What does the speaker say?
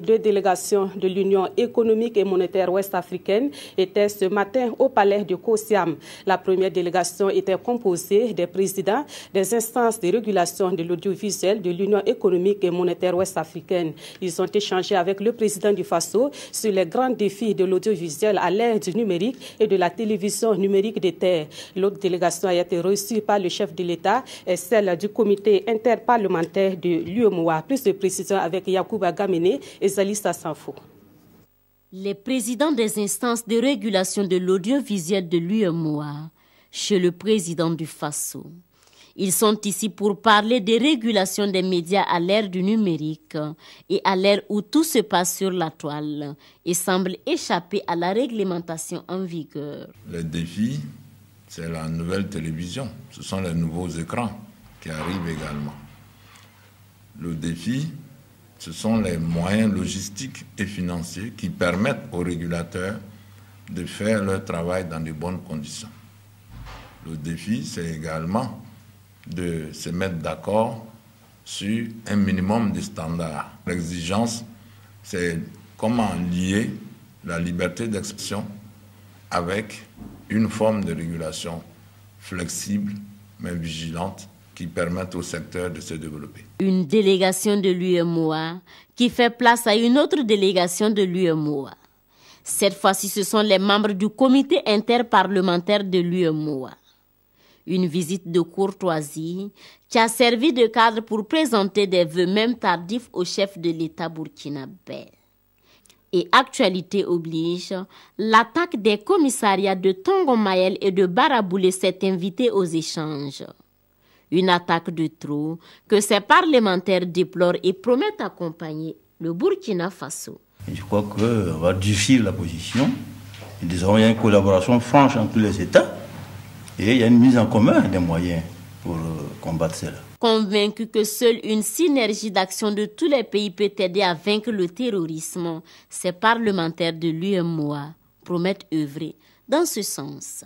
deux délégations de l'Union économique et monétaire ouest-africaine étaient ce matin au palais de Kosiam. La première délégation était composée des présidents des instances de régulation de l'audiovisuel de l'Union économique et monétaire ouest-africaine. Ils ont échangé avec le président du Faso sur les grands défis de l'audiovisuel à l'ère du numérique et de la télévision numérique des terres. L'autre délégation a été reçue par le chef de l'État et celle du comité interparlementaire de l'UEMOA. Plus de précisions avec Yacouba Gamene et Zalissa Sanfo. Les présidents des instances de régulation de l'audiovisuel de l'UEMOA chez le président du Faso. Ils sont ici pour parler des régulations des médias à l'ère du numérique et à l'ère où tout se passe sur la toile et semble échapper à la réglementation en vigueur. Les défis, c'est la nouvelle télévision. Ce sont les nouveaux écrans qui arrivent également. Le défi, ce sont les moyens logistiques et financiers qui permettent aux régulateurs de faire leur travail dans de bonnes conditions. Le défi, c'est également de se mettre d'accord sur un minimum de standards. L'exigence, c'est comment lier la liberté d'expression avec une forme de régulation flexible mais vigilante qui permettent au secteur de se développer. Une délégation de l'UEMOA qui fait place à une autre délégation de l'UEMOA. Cette fois-ci, ce sont les membres du comité interparlementaire de l'UEMOA. Une visite de courtoisie qui a servi de cadre pour présenter des vœux même tardifs au chef de l'État burkinabé. Et actualité oblige, l'attaque des commissariats de Tongo-Mayel et de Baraboulé s'est invitée aux échanges. Une attaque de trop que ces parlementaires déplorent et promettent accompagner le Burkina Faso. Je crois qu'on va durcir la position. Et désormais, il y a une collaboration franche entre tous les États et il y a une mise en commun des moyens pour combattre cela. Convaincu que seule une synergie d'action de tous les pays peut aider à vaincre le terrorisme, ces parlementaires de l'UEMOA promettent œuvrer dans ce sens.